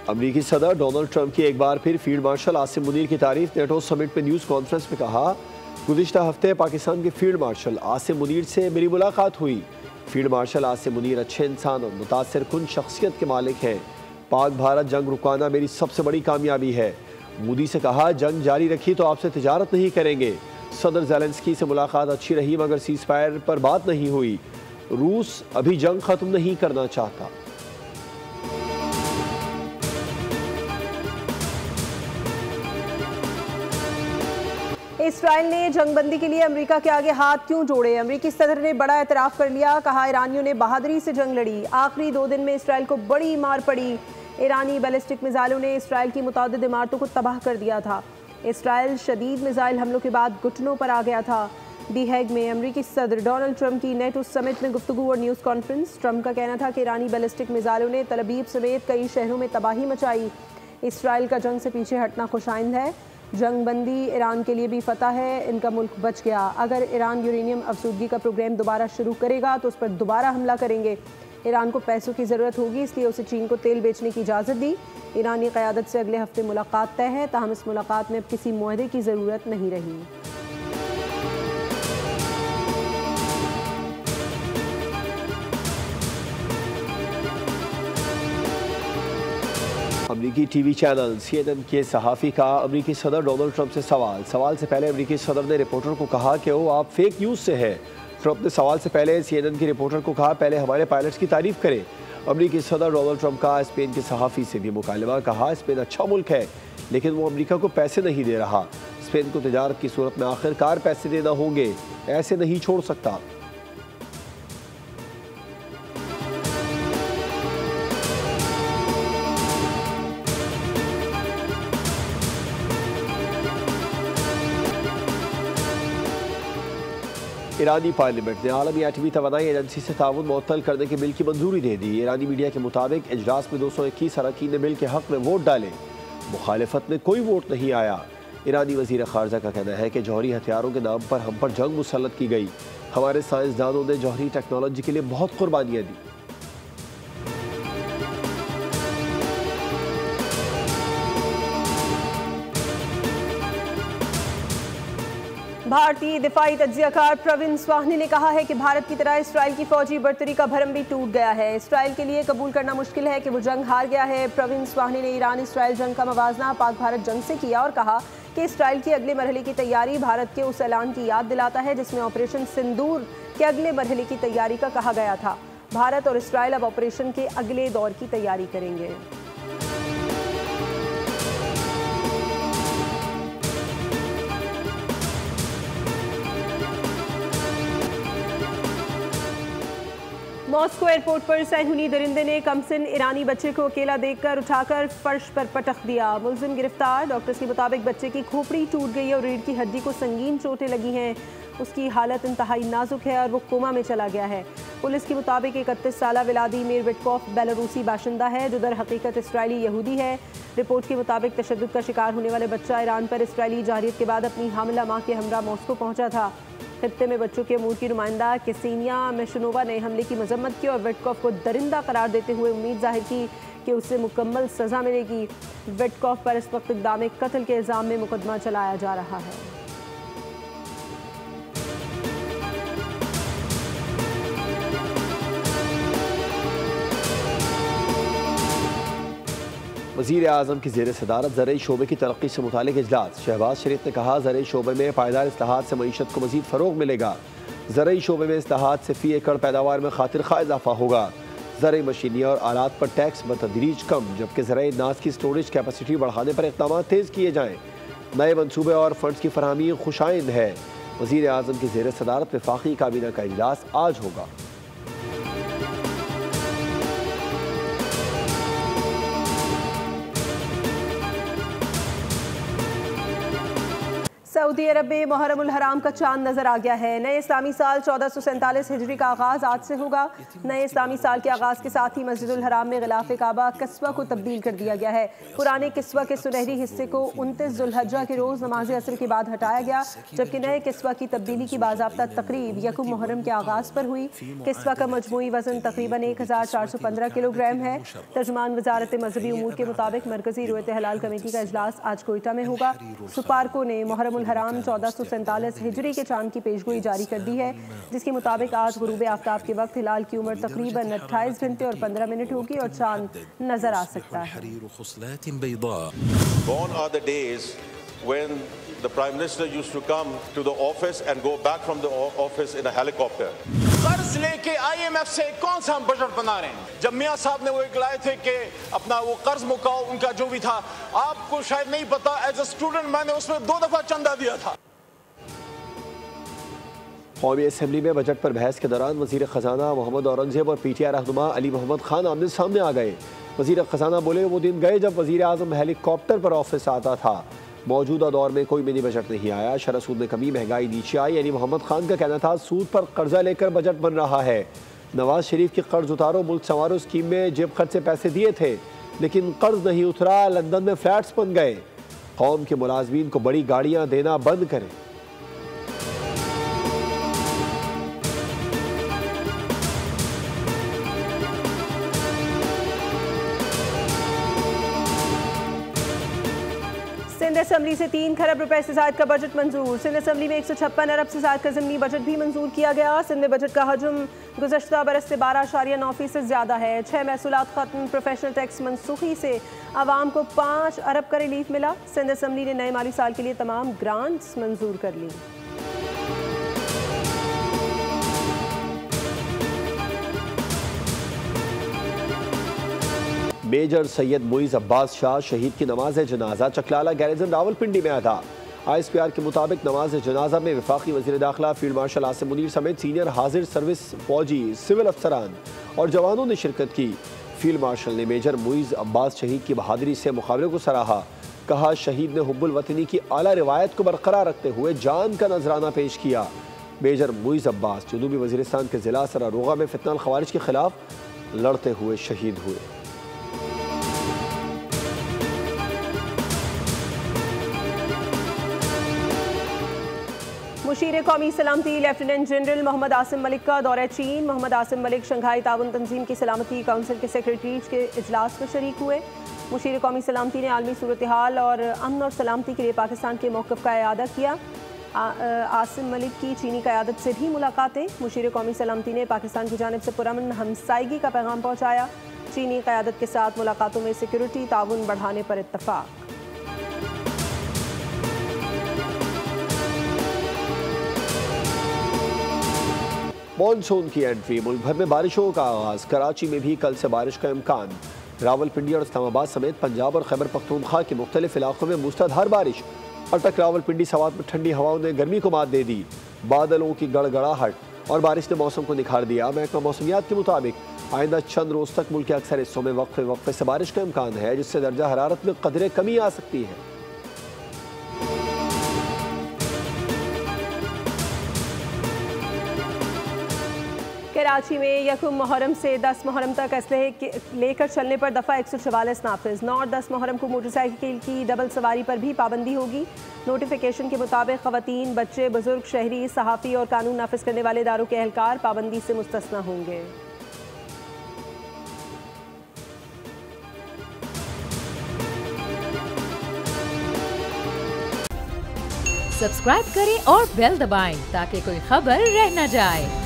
अमरीकी सदर Donald Trump की एक बार फिर फील्ड मार्शल आसिम मुनीर की तारीफ। नेटो समिट में न्यूज़ कॉन्फ्रेंस में कहा, गुज़िश्ता हफ्ते पाकिस्तान के फील्ड मार्शल आसिम मुनीर से मेरी मुलाकात हुई। फील्ड मार्शल आसिम मुनीर अच्छे इंसान और मुतासिर कुन शख्सियत के मालिक हैं। पाक भारत जंग रुकाना मेरी सबसे बड़ी कामयाबी है। मोदी से कहा, जंग जारी रखी तो आपसे तिजारत नहीं करेंगे। सदर ज़ेलेंस्की से मुलाकात अच्छी रही मगर सीज़ फायर पर बात नहीं हुई। रूस अभी जंग ख़त्म नहीं करना चाहता। इसराइल ने जंगबंदी के लिए अमेरिका के आगे हाथ क्यों जोड़े? अमेरिकी सदर ने बड़ा एतराफ़ कर लिया। कहा, ईरानियों ने बहादुरी से जंग लड़ी। आखिरी 2 दिन में इसराइल को बड़ी मार पड़ी। ईरानी बैलिस्टिक मिसाइलों ने इसराइल की मुतअद्दिद इमारतों को तबाह कर दिया था। इसराइल शदीद मिसाइल हमलों के बाद घुटनों पर आ गया था। दी हैग में अमेरिकी सदर डोनाल्ड ट्रंप की नेटो समिट में गुफ्तगू और न्यूज़ कॉन्फ्रेंस। ट्रंप का कहना था कि ईरानी बैलिस्टिक मिसाइलों ने तल अवीव समेत कई शहरों में तबाही मचाई। इसराइल का जंग से पीछे हटना खुशाइंद है। जंगबंदी ईरान के लिए भी फतह है। इनका मुल्क बच गया। अगर ईरान यूरेनियम अफसूदगी का प्रोग्राम दोबारा शुरू करेगा तो उस पर दोबारा हमला करेंगे। ईरान को पैसों की ज़रूरत होगी, इसलिए उसे चीन को तेल बेचने की इजाज़त दी। ईरानी क़यादत से अगले हफ्ते मुलाकात तय है, ताहम इस मुलाकात में अब किसी मुआहदे की ज़रूरत नहीं रही। अमरीकी टीवी चैनल CNN के सहाफ़ी का अमरीकी सदर डोनाल्ड ट्रंप से सवाल से पहले अमरीकी सदर ने रिपोर्टर को कहा कि वो आप फेक न्यूज़ से है। ट्रंप ने सवाल से पहले CNN के रिपोर्टर को कहा, पहले हमारे पायलट्स की तारीफ करें। अमरीकी सदर डोनाल्ड ट्रंप का स्पेन के सहाफ़ी से भी मुकालमा। कहा, स्पेन अच्छा मुल्क है लेकिन वो अमरीका को पैसे नहीं दे रहा। स्पेन को तिजारत की सूरत में आखिरकार पैसे देना होंगे, ऐसे नहीं छोड़ सकता। ईरानी पार्लियामेंट ने आलमी एटमी तवानाई एजेंसी से ताउन मुअत्तल करने के बिल की मंजूरी दे दी। ईरानी मीडिया के मुताबिक इजलास में 221 अरकान ने बिल के हक में वोट डाले। मुखालिफत में कोई वोट नहीं आया। ईरानी वज़ीर ख़ारजा का कहना है कि जौहरी हथियारों के नाम पर हम पर जंग मुसल्लत की गई। हमारे साइंसदानों ने जौहरी टेक्नोलॉजी के लिए बहुत कुर्बानियाँ दी। भारतीय दिफाई तज्जियाकार प्रवीण स्वाहनी ने कहा है कि भारत की तरह इसराइल की फौजी बर्तरी का भरम भी टूट गया है। इसराइल के लिए कबूल करना मुश्किल है कि वो जंग हार गया है। प्रवीण स्वाहनी ने ईरान इसराइल जंग का मवाजना पाक भारत जंग से किया और कहा कि इसराइल की अगले मरहले की तैयारी भारत के उस ऐलान की याद दिलाता है जिसमें ऑपरेशन सिंदूर के अगले मरहले की तैयारी का कहा गया था। भारत और इसराइल अब ऑपरेशन के अगले दौर की तैयारी करेंगे। मॉस्को एयरपोर्ट पर सैहूनी दरिंदे ने कमसिन ईरानी बच्चे को अकेला देखकर उठाकर फर्श पर पटक दिया। मुलजिम गिरफ्तार। डॉक्टर्स के मुताबिक बच्चे की खोपड़ी टूट गई है और रीढ़ की हड्डी को संगीन चोटें लगी हैं। उसकी हालत इंतहाई नाजुक है और वो कोमा में चला गया है। पुलिस के मुताबिक 31 साला व्लादिमीर विटकॉफ बेलारूसी बाशिंदा है जो दर हकीकत इसराइली यहूदी है। रिपोर्ट के मुताबिक तशद्दुद का शिकार होने वाले बच्चा ईरान पर इसराइली जारियत के बाद अपनी हामिला माँ के हमरा मॉस्को पहुँचा था। खित्ते में बच्चों के अमूर की नुमाइंदा किसेनिया मेशनोवा ने हमले की मजम्मत की और विटकॉफ को दरिंदा करार देते हुए उम्मीद जाहिर की कि उससे मुकम्मल सज़ा मिलेगी। विटकॉफ पर इस वक्त इक़दाम कत्ल के इल्ज़ाम में मुकदमा चलाया जा रहा है। वज़ीर आज़म की ज़ेर सदारत ज़रई शोबे की तरक्की से मुतालिक इजलास। शहबाज शरीफ ने कहा, ज़रई शोबे में पायदार इस्लाहात से मईशत को मज़ीद फ़रोग़ मिलेगा। ज़रई शोबे में इस्लाहात से फ़ी एकड़ पैदावार में खातिर खा इजाफ़ा होगा। ज़रई मशीनिया और आलात पर टैक्स बतदरीज कम, जबकि ज़रई अनाज की स्टोरेज कैपेसिटी बढ़ाने पर इक़दाम तेज़ किए जाएँ। नए मनसूबे और फ़ंड्स की फरहमी खुशाइंद है। वज़ीर आज़म की ज़ेर सदारत वफ़ाक़ी काबीना का इजलास आज होगा। सऊदी अरब में मुहर्रम उल हराम का चांद नजर आ गया है। नए इस्लामी साल 1447 हिजरी का आगाज आज से होगा। नए इस्लामी साल के आगाज के साथ ही मस्जिद उल हराम में गिलाफ काबा किस्वा को तब्दील कर दिया गया है। पुराने किस्वा के सुनहरी हिस्से को 29 जुल्हज्जा के रोज नमाज असर के बाद हटाया गया, जबकि नए किस्वा की तब्दीली की बाज़ाब्ता तकरीब यकुम मुहर्रम के आगाज पर हुई। किस्वा का मजमूई वजन तकरीबन 1415 किलोग्राम है। तर्जुमान वजारत मजहबी उमूर के मुताबिक मरकजी रोयत हलाल कमेटी का इजलास आज कोयटा में होगा। सुपारको ने मुहर्रम उल हराम 1447 हिजरी के चांद की पेशगोई जारी कर दी है, जिसके मुताबिक आज गुरूब आफ्ताब के वक्त हिलाल की उम्र तकरीबन 28 घंटे और 15 मिनट होगी और चांद नजर आ सकता है। Gone are the days when the Prime Minister used to come to the office and go back from the office in a helicopter. कर्ज लेके IMF से कौन सा हम बजट बना रहे हैं? जब मियां साहब ने वो एक लाए थे कि अपना वो कर्ज मुकाओ, उनका जो भी था, आपको शायद नहीं पता, एज ए स्टूडेंट मैंने उसमें 2 दफा चंदा दिया था। कौमी असम्बली में बजट पर बहस के दौरान वजीर खजाना मोहम्मद औरंगजेब और PTI रहनुमा अली मोहम्मद खान आमने सामने आ गए। वजीर खजाना बोले वो दिन गए जब वजीर आजम हेलीकॉप्टर पर ऑफिस आता था। मौजूदा दौर में कोई मिनी बजट नहीं आया। शरह सूद में कमी, महंगाई नीचे आई। अली मोहम्मद खान का कहना था सूद पर कर्जा लेकर बजट बन रहा है। नवाज शरीफ की कर्ज उतारो मुल्क संवारो स्कीम में जेब खर्च से पैसे दिए थे, लेकिन कर्ज नहीं उतरा, लंदन में फ्लैट्स बन गए। कौम के मुलाजमीन को बड़ी गाड़ियां देना बंद करें। सिंध असम्बली से 3 खरब रुपए से ज्यादा का बजट मंजूर। सिंध असम्बली में 156 अरब से ज्यादा का ज़िमनी बजट भी मंजूर किया गया। सिंध बजट का हजम गुज़श्ता बरस से 12.9% ज्यादा है। 6 महसूलात खत्म, प्रोफेशनल टैक्स मनसूखी से आवाम को 5 अरब का रिलीफ मिला। सिंध असम्बली ने नए माली साल के लिए तमाम ग्रांट्स मंजूर कर ली। मेजर सैयद मुइज़ अब्बास शाह शहीद की नमाज जनाजा चकलाला गैरिजन रावलपिंडी में अदा। ISPR के मुताबिक नमाज जनाजा में वफाकी वज़ीर दाखिला फील्ड मार्शल आसिम मुनीर समेत सीनियर हाजिर सर्विस फौजी, सिविल अफसरान और जवानों ने शिरकत की। फील्ड मार्शल ने मेजर मुइज़ अब्बास शहीद की बहादुरी से मुकाबले को सराहा। कहा शहीद ने हुब्बुल वतनी की आला रिवायत को बरकरार रखते हुए जान का नजराना पेश किया। मेजर मुइज़ अब्बास जनूबी वज़ीरिस्तान के ज़िला सरारोगा में फितना खवारिज के खिलाफ लड़ते हुए शहीद हुए। मुशीर कौमी सलामती लेफ्टिनेंट जनरल मोहम्मद आसिम मलिक का दौरा चीन। मोहम्मद आसिम मलिक शंघाई ताउन तंजीम की सलामती काउंसिल के सेक्रेटरीज के इजलास में शरीक हुए। मुशीर कौमी सलामती ने आलमी सूरत हाल और अमन और सलामती के लिए पाकिस्तान के मौक़िफ़ का इआदा किया। आसिम मलिक की चीनी क़यादत से भी मुलाकातें। मुशीर कौमी सलामती ने पाकिस्तान की जानिब से पुरअमन हमसायगी का पैगाम पहुँचाया। चीनी क़यादत के साथ मुलाकातों में सिक्योरिटी ताउन बढ़ाने पर इत्तफ़ाक़। मॉनसून की एंट्री, मुल्क भर में बारिशों का आगाज। कराची में भी कल से बारिश का इम्कान। रावलपिंडी और इस्लामाबाद समेत पंजाब और खैबर पख्तूनख्वा के मुख्तलिफ इलाकों में मूसलाधार बारिश। अटक रावलपिंडी सवात में ठंडी हवाओं ने गर्मी को मात दे दी। बादलों की गड़गड़ाहट और बारिश ने मौसम को निखार दिया। महकमा मौसमियात के मुताबिक आइंदा चंद रोज तक मुल्क के अक्सर हिस्सों में वक्फे वक्फे से बारिश का इम्कान है, जिससे दर्जा हरारत में कदरे कमी आ सकती है। कराची में यकुम मुहर्रम से 10 मुहर्रम तक असलहे लेकर चलने पर दफ़ा 144 नाफिज। 9 और 10 मुहर्रम को मोटरसाइकिल की डबल सवारी पर भी पाबंदी होगी। नोटिफिकेशन के मुताबिक ख़वातीन, बच्चे, बुजुर्ग, शहरी, सहाफ़ी और कानून नाफिज करने वाले इदारों के एहलकार पाबंदी से मुस्तस्ना होंगे। सब्सक्राइब करें और बेल दबाएं ताकि कोई खबर रह न जाए।